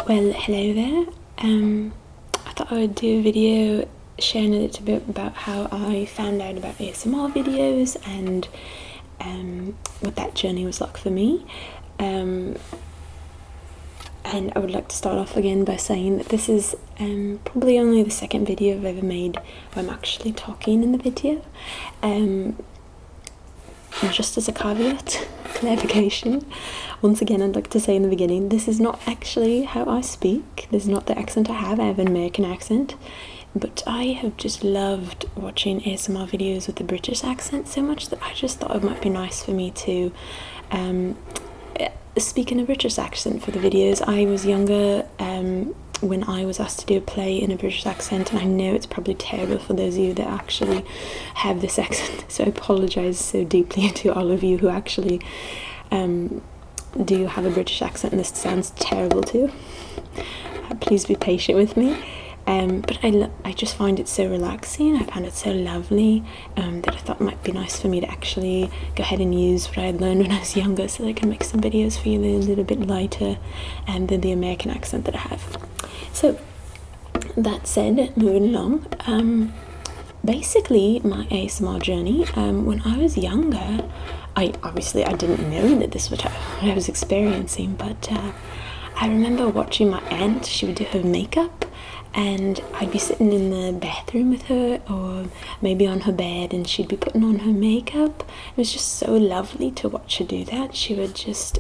Well, hello there. I thought I would do a video sharing a little bit about how I found out about ASMR videos and what that journey was like for me. And I would like to start off again by saying that this is probably only the second video I've ever made where I'm actually talking in the video. Just as a caveat, clarification, once again I'd like to say in the beginning, this is not actually how I speak. This is not the accent I have an American accent. But I have just loved watching ASMR videos with the British accent so much that I just thought it might be nice for me to speak in a British accent for the videos. I was younger when I was asked to do a play in a British accent, and I know it's probably terrible for those of you that actually have this accent, so I apologise so deeply to all of you who actually do have a British accent and this sounds terrible too. Please be patient with me. But I just find it so relaxing. I found it so lovely that I thought it might be nice for me to actually go ahead and use what I had learned when I was younger, so that I can make some videos for you a little bit lighter than the American accent that I have. So that said, moving along, basically my ASMR journey, when I was younger, I didn't know that this was what I was experiencing, but I remember watching my aunt. She would do her makeup, and I'd be sitting in the bathroom with her, or maybe on her bed, and she'd be putting on her makeup. It was just so lovely to watch her do that. She would just,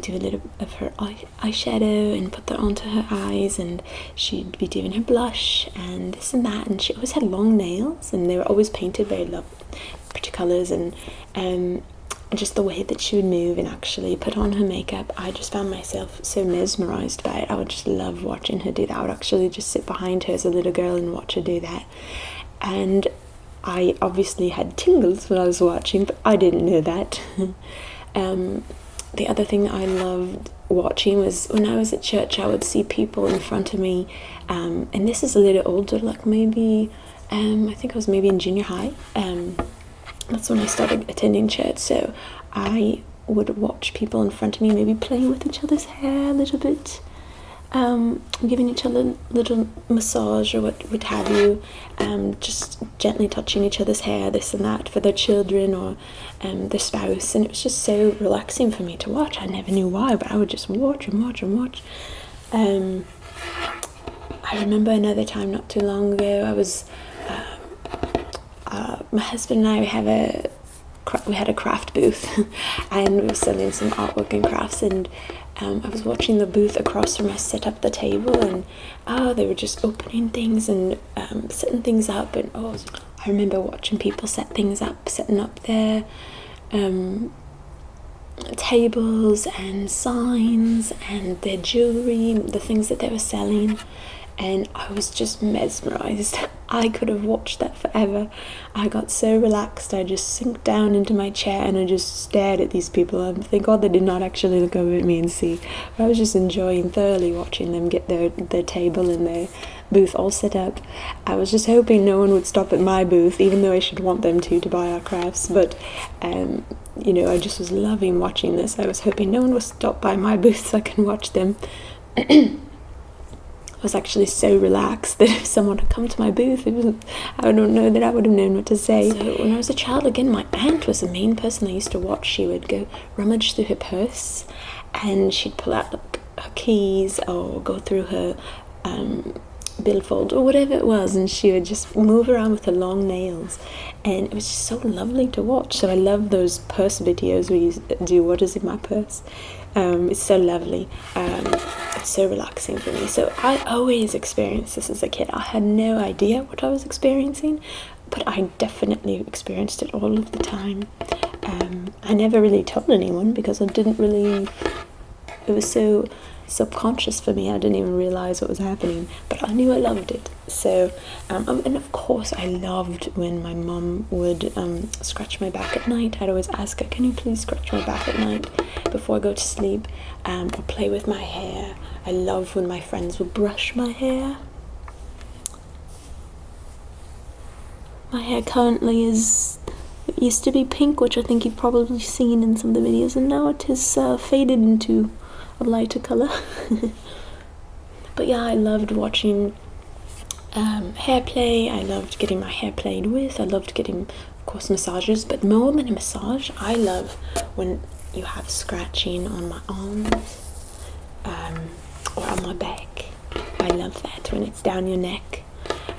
do a little of her eyeshadow and put that onto her eyes, and she'd be doing her blush and this and that, and she always had long nails, and they were always painted very pretty colours, and just the way that she would move and actually put on her makeup, I just found myself so mesmerised by it. I would just love watching her do that. I would actually just sit behind her as a little girl and watch her do that. And I obviously had tingles when I was watching, but I didn't know that. The other thing that I loved watching was when I was at church, I would see people in front of me, and this is a little older, like maybe, I think I was maybe in junior high. That's when I started attending church, so I would watch people in front of me maybe playing with each other's hair a little bit, giving each other a little massage or what have you, just gently touching each other's hair, this and that, for their children or their spouse, and it was just so relaxing for me to watch. I never knew why, but I would just watch and watch and watch. I remember another time not too long ago, I was my husband and I we had a craft booth and we were selling some artwork and crafts, and I was watching the booth across from us set up the table, and they were just opening things and setting things up, and I remember watching people setting up their tables and signs and their jewellery, the things that they were selling. And I was just mesmerised. I could have watched that forever. I got so relaxed. I just sank down into my chair and I just stared at these people. And thank God they did not actually look over at me and see. But I was just enjoying thoroughly watching them get their table and their booth all set up. I was just hoping no one would stop at my booth, even though I should want them to buy our crafts. But I just was loving watching this. I was hoping no one would stop by my booth so I can watch them. I was actually so relaxed that if someone had come to my booth, I don't know that I would have known what to say. So when I was a child, again, my aunt was the main person I used to watch. She would go rummage through her purse, and she'd pull out her keys or go through her billfold or whatever it was, and she would just move around with her long nails, and it was just so lovely to watch. So I love those purse videos where you do what is in my purse. It's so lovely. It's so relaxing for me. So I always experienced this as a kid. I had no idea what I was experiencing, but I definitely experienced it all of the time. I never really told anyone because it was so subconscious for me. I didn't even realize what was happening, but I knew I loved it. So and of course I loved when my mum would scratch my back at night. I'd always ask her, can you please scratch my back at night before I go to sleep, or play with my hair. I love when my friends would brush my hair. My hair currently it used to be pink, which I think you've probably seen in some of the videos, and now it is faded into a lighter colour. But yeah, I loved watching hair play. I loved getting my hair played with. I loved getting, of course, massages, but more than a massage, I love when you have scratching on my arms or on my back. I love that when it's down your neck.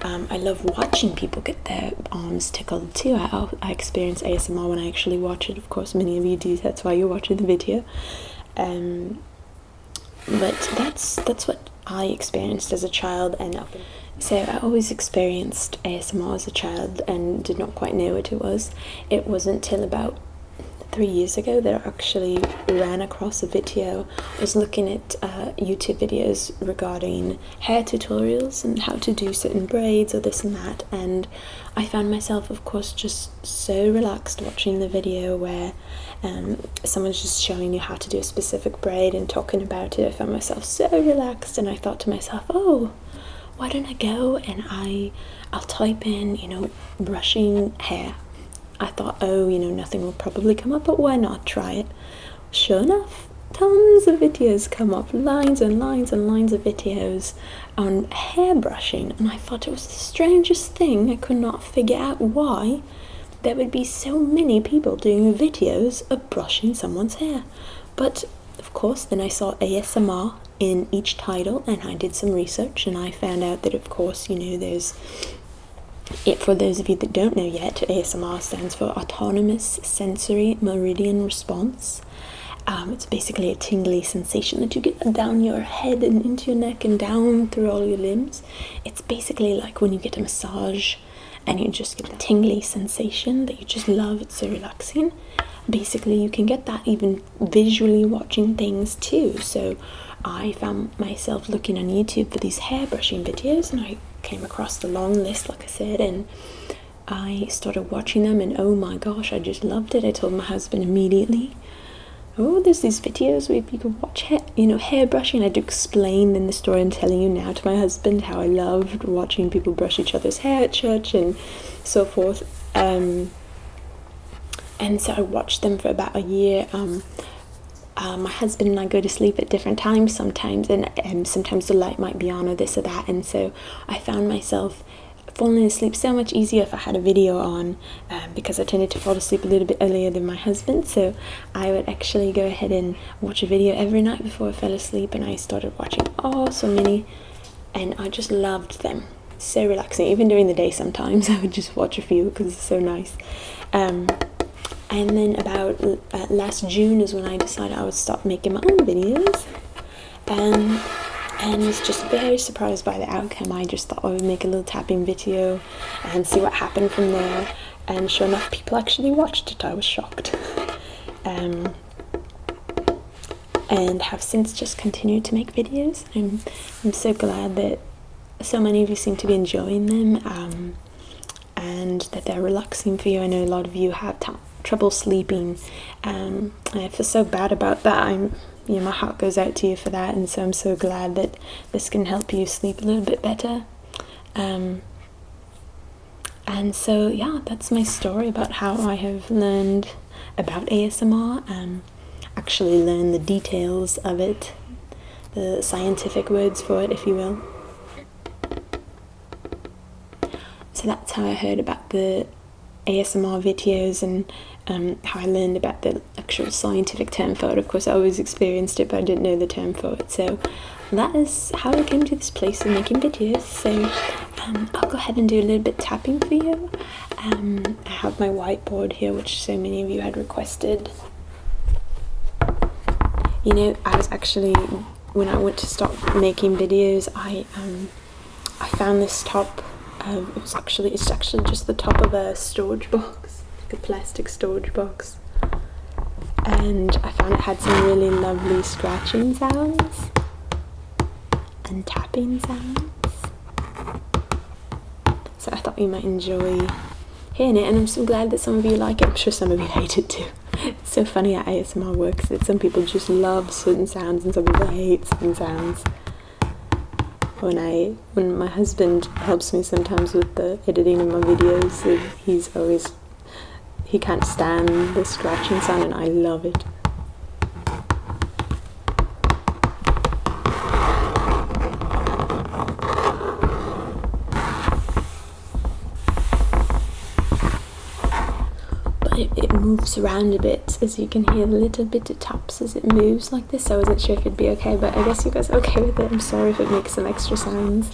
I love watching people get their arms tickled too. I experience ASMR when I actually watch it. Of course, many of you do. That's why you're watching the video. But that's what I experienced as a child, and so I always experienced ASMR as a child and did not quite know what it was. It wasn't till about 3 years ago that I actually ran across a video. I was looking at YouTube videos regarding hair tutorials and how to do certain braids or this and that, and I found myself, of course, just so relaxed watching the video where someone's just showing you how to do a specific braid and talking about it. I found myself so relaxed, and I thought to myself, oh, why don't I go and I'll type in, brushing hair. I thought, oh, nothing will probably come up, but why not try it? Sure enough, tons of videos come up, lines and lines and lines of videos on hair brushing, and I thought it was the strangest thing. I could not figure out why there would be so many people doing videos of brushing someone's hair. But of course, then I saw ASMR in each title, and I did some research, and I found out that, of course, there's for those of you that don't know yet, ASMR stands for Autonomous Sensory Meridian Response. It's basically a tingly sensation that you get down your head and into your neck and down through all your limbs. It's basically like when you get a massage and you just get a tingly sensation that you just love. It's so relaxing. Basically, you can get that even visually watching things too. So I found myself looking on YouTube for these hair brushing videos, and I came across the long list, like I said, and I started watching them, and oh my gosh, I just loved it. I told my husband immediately, oh, there's these videos where you can watch hair brushing. I had to explain in the story I'm telling you now to my husband how I loved watching people brush each other's hair at church and so forth. And so I watched them for about a year. My husband and I go to sleep at different times sometimes, and sometimes the light might be on or this or that, and so I found myself falling asleep so much easier if I had a video on, because I tended to fall asleep a little bit earlier than my husband. So I would actually go ahead and watch a video every night before I fell asleep, and I started watching so many, and I just loved them. So relaxing. Even during the day sometimes I would just watch a few because it's so nice. And then about last June is when I decided I would stop making my own videos, and was just very surprised by the outcome. I just thought I would make a little tapping video and see what happened from there, and sure enough, people actually watched it. I was shocked. And have since just continued to make videos. I'm so glad that so many of you seem to be enjoying them, and that they're relaxing for you. I know a lot of you have trouble sleeping, and I feel so bad about that. My heart goes out to you for that, and so I'm so glad that this can help you sleep a little bit better. And so yeah, that's my story about how I have learned about ASMR, actually learned the details of it, the scientific words for it, if you will. So that's how I heard about the ASMR videos, and how I learned about the actual scientific term for it. Of course, I always experienced it, but I didn't know the term for it. So that is how I came to this place of making videos. So I'll go ahead and do a little bit tapping for you. I have my whiteboard here, which so many of you had requested. I was actually, when I went to stop making videos, I found this top. It's actually just the top of a storage box, like a plastic storage box, and I found it had some really lovely scratching sounds and tapping sounds, so I thought you might enjoy hearing it, and I'm so glad that some of you like it. I'm sure some of you hate it too. It's so funny how ASMR works, that some people just love certain sounds and some people hate certain sounds. When my husband helps me sometimes with the editing of my videos, he can't stand the scratching sound, and I love it. moves around a bit, as you can hear the little bit of taps as it moves like this. I wasn't sure if it'd be okay, but I guess you guys are okay with it. I'm sorry if it makes some extra sounds.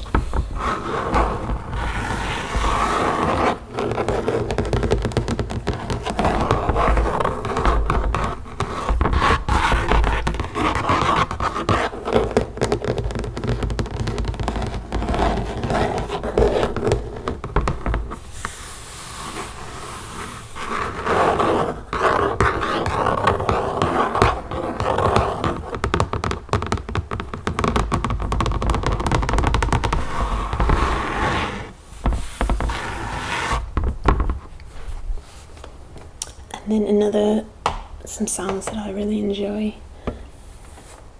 And then some sounds that I really enjoy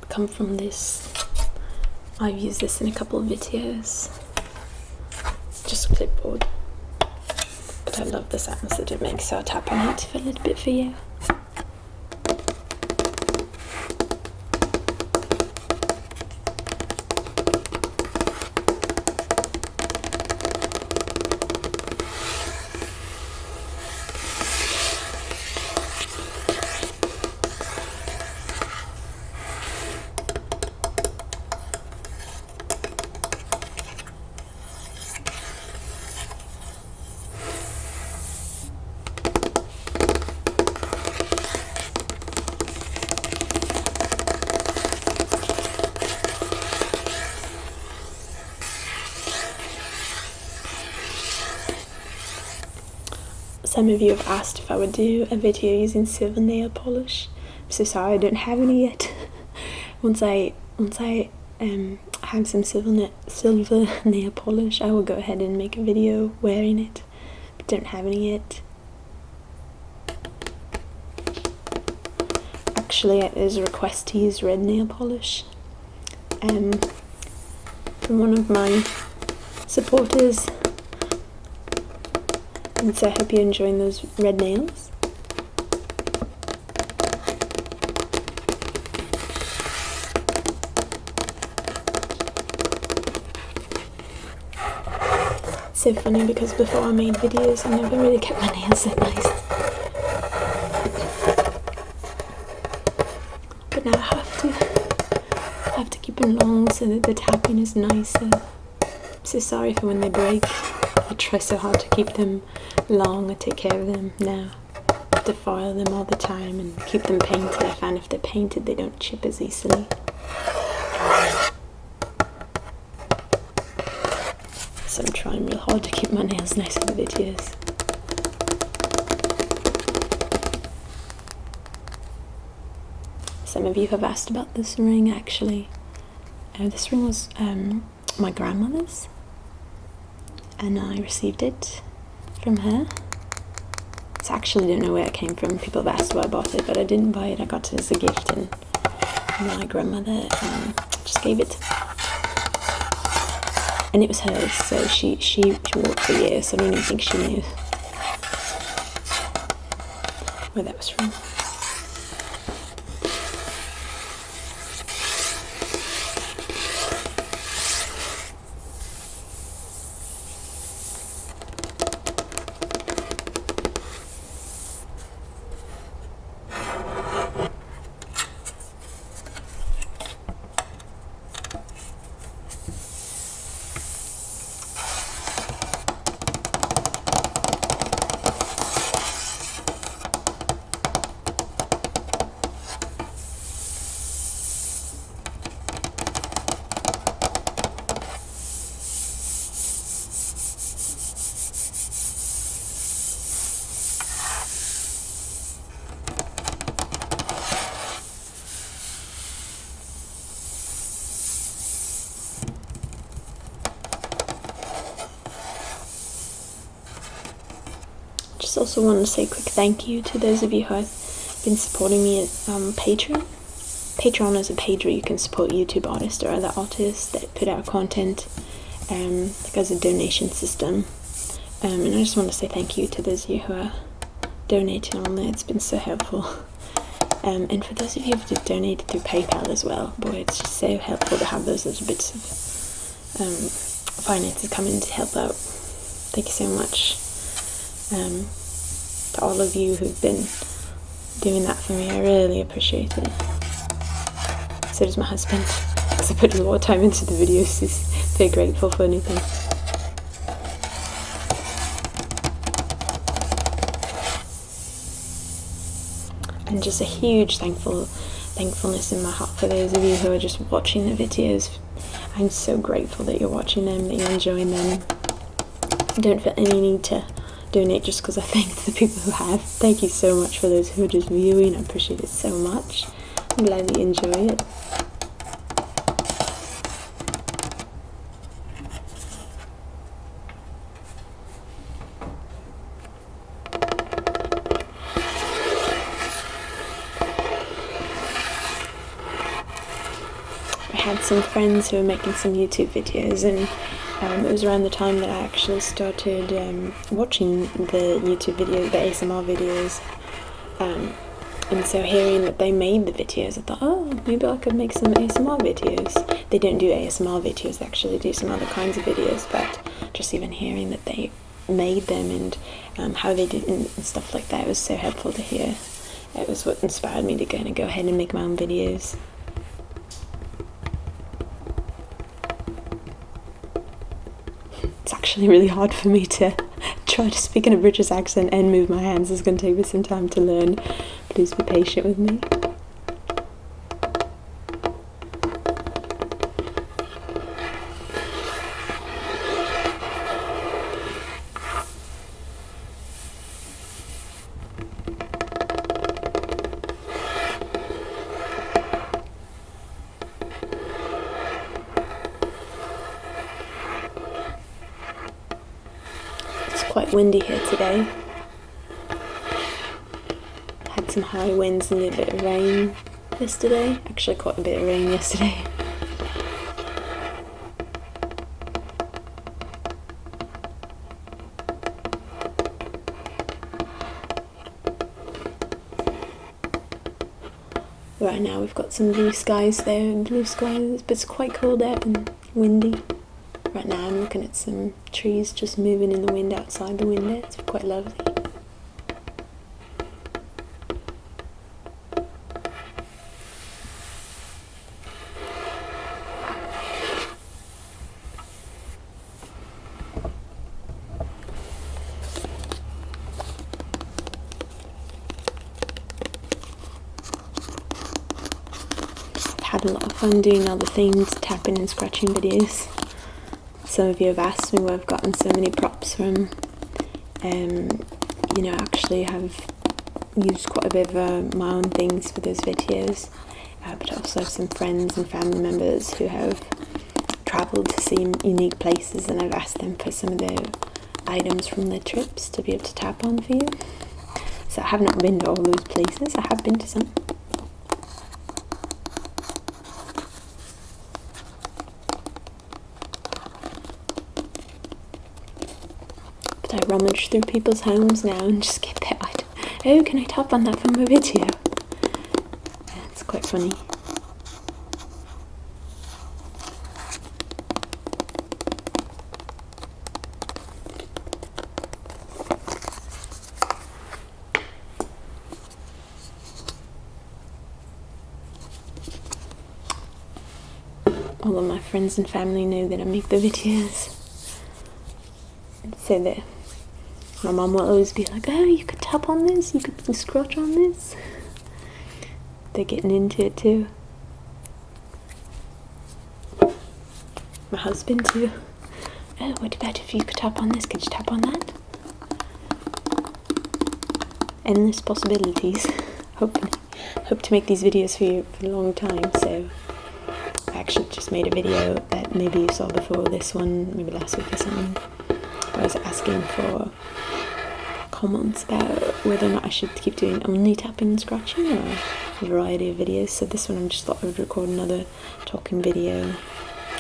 come from this. I've used this in a couple of videos. It's just a clipboard, but I love the sounds that it makes, so I'll tap on it for a little bit for you. Some of you have asked if I would do a video using silver nail polish. I'm so sorry I don't have any yet. once I have some silver nail polish, I will go ahead and make a video wearing it, but don't have any yet. Actually, there's a request to use red nail polish from one of my supporters. And so I hope you're enjoying those red nails. It's so funny because before I made videos I never really kept my nails that nice. But now I have to keep them long so that the tapping is nicer. I'm so sorry for when they break. I try so hard to keep them long. I take care of them now. I have to file them all the time and keep them painted. I find if they're painted they don't chip as easily. So I'm trying real hard to keep my nails nice for the videos. Some of you have asked about this ring actually. This ring was my grandmother's, and I received it from her. So I actually don't know where it came from. People have asked where I bought it, but I didn't buy it. I got it as a gift, and my grandmother just gave it. And it was hers, so she wore it for years, so I don't even think she knew where that was from. Just also want to say a quick thank you to those of you who have been supporting me at Patreon. Patreon is a page where you can support YouTube artists or other artists that put out content, like as a donation system. And I just want to say thank you to those of you who are donating on there. It's been so helpful. And for those of you who have donated through PayPal as well, boy, it's just so helpful to have those little bits of finances coming to help out. Thank you so much. to all of you who've been doing that for me. I really appreciate it. So does my husband, because I put a lot of time into the videos. He's very grateful for anything. And just a huge thankfulness in my heart for those of you who are just watching the videos. I'm so grateful that you're watching them, that you're enjoying them. I don't feel any need to donate just because I thank the people who have. Thank you so much for those who are just viewing. I appreciate it so much. I'm glad that you enjoy it. I had some friends who were making some YouTube videos, and it was around the time that I actually started watching the YouTube videos, the ASMR videos, and so hearing that they made the videos, I thought, oh, maybe I could make some ASMR videos. They don't do ASMR videos, they actually do some other kinds of videos, but just even hearing that they made them and how they did it and stuff like that was so helpful to hear. It was what inspired me to go ahead and make my own videos. It's actually really hard for me to try to speak in a British accent and move my hands. It's going to take me some time to learn. Please be patient with me. Quite windy here today. Had some high winds and a bit of rain yesterday. Actually quite a bit of rain yesterday. Right now we've got some blue skies there and blue skies, but it's quite cold out and windy. Right now I'm looking at some trees just moving in the wind outside the window. It's quite lovely. I've had a lot of fun doing all the themed tapping and scratching videos. Some of you have asked me where I've gotten so many props from. You know, I actually have used quite a bit of my own things for those videos, but I also have some friends and family members who have travelled to see unique places, and I've asked them for some of the items from their trips to be able to tap on for you. So I have not been to all those places, I have been to some. I rummage through people's homes now and just get that item. Oh, can I tap on that from my video? Yeah, it's quite funny. All of my friends and family know that I make the videos. So that my mum will always be like, oh, you could tap on this, you could scratch on this. They're getting into it too. My husband too. Oh, what about if you could tap on this? Could you tap on that? Endless possibilities. Hope to make these videos for you for a long time. So I actually just made a video that maybe you saw before this one, maybe last week or something. I was asking for comments about whether or not I should keep doing only tapping and scratching or a variety of videos. So this one I just thought I would record another talking video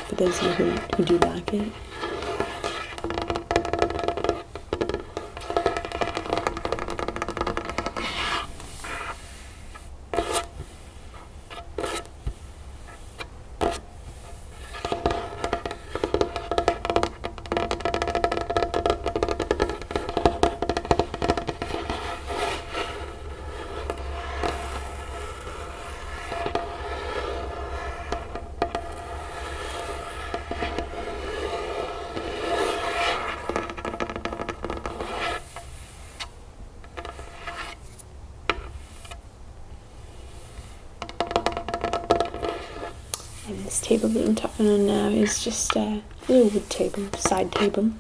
for those of you who do like it. this table that I'm tapping on now is just a little wood table, side table.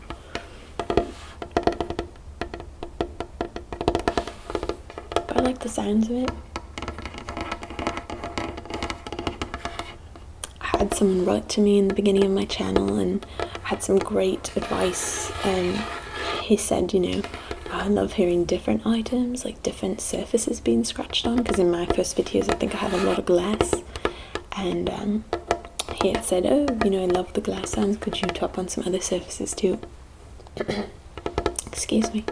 But I like the sounds of it. I had someone write to me in the beginning of my channel and had some great advice. He said, you know, I love hearing different items, like different surfaces being scratched on, because in my first videos I think I had a lot of glass, and he had said, oh, you know, I love the glass sounds, could you tap on some other surfaces too? Excuse me.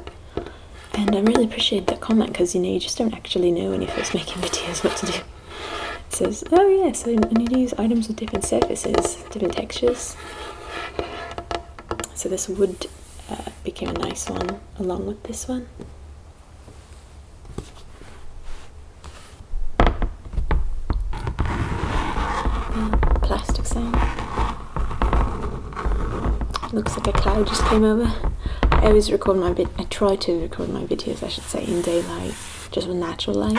And I really appreciate that comment, because, you know, you just don't actually know when you're first making videos what to do. It says, oh yeah, so I need to use items with different surfaces, different textures. So this wood became a nice one along with this one. Plastic sound. Looks like a cloud just came over. I always record my I try to record my videos, I should say, in daylight, just with natural light.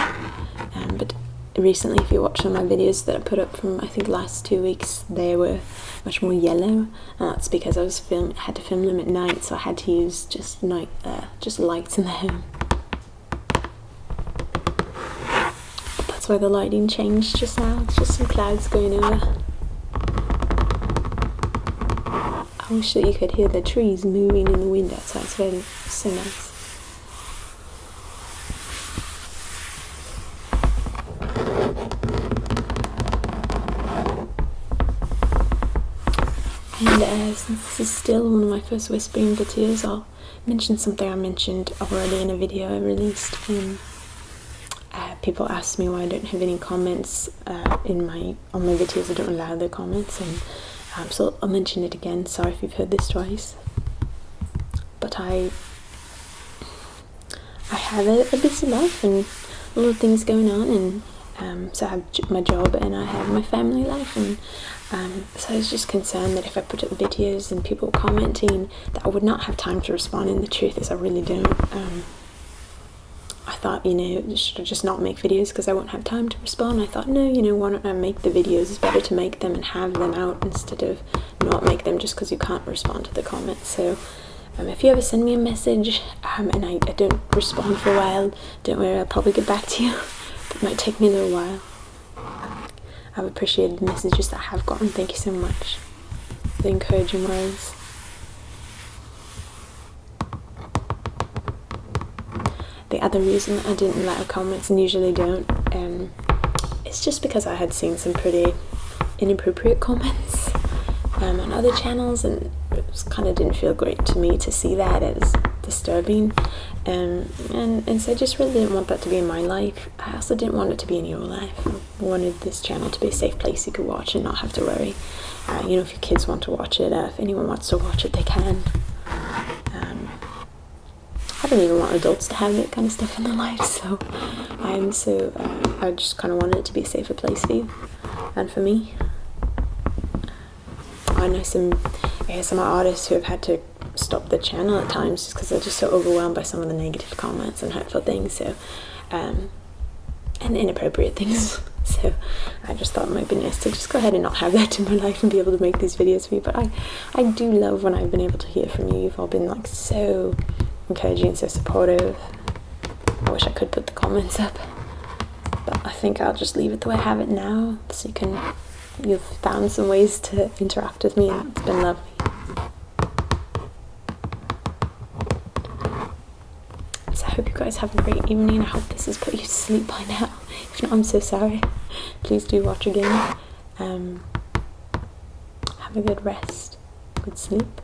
But recently, if you watch some of my videos that I put up from, I think, last 2 weeks, they were much more yellow, and that's because I had to film them at night, so I had to use just lights in the home. But that's why the lighting changed just now. It's just some clouds going over. I wish that you could hear the trees moving in the wind outside. It's so nice. And since this is still one of my first whispering videos, I'll mention something I mentioned already in a video I released. People ask me why I don't have any comments on my videos. I don't allow their comments, and so I'll mention it again. Sorry if you've heard this twice, but I have a busy life and a lot of things going on, and so I have my job and I have my family life, and so I was just concerned that if I put up videos and people were commenting, that I would not have time to respond, and the truth is I really don't. I thought, you know, should I just not make videos because I won't have time to respond? I thought, no, you know, why don't I make the videos? It's better to make them and have them out instead of not make them just because you can't respond to the comments. So if you ever send me a message and I don't respond for a while, don't worry, I'll probably get back to you. It might take me a little while. I've appreciated the messages that I have gotten. Thank you so much for the encouraging words. The other reason that I didn't allow comments, and usually don't, it's just because I had seen some pretty inappropriate comments on other channels, and it kind of didn't feel great to me to see that. It was disturbing, and so I just really didn't want that to be in my life. I also didn't want it to be in your life. I wanted this channel to be a safe place you could watch and not have to worry. You know, if your kids want to watch it, if anyone wants to watch it, they can. I don't even want adults to have that kind of stuff in their lives, so I just kind of wanted it to be a safer place for you and for me. I know some ASMR artists who have had to stop the channel at times just because they're just so overwhelmed by some of the negative comments and hurtful things, so and inappropriate things. So I just thought it might be nice to just go ahead and not have that in my life and be able to make these videos for you. But I do love when I've been able to hear from you. You've all been like so encouraging and so supportive. I wish I could put the comments up, but I think I'll just leave it the way I have it now, so you've found some ways to interact with me, and it's been lovely. So I hope you guys have a great evening. I hope this has put you to sleep by now. If not, I'm so sorry. Please do watch again. Have a good rest, good sleep.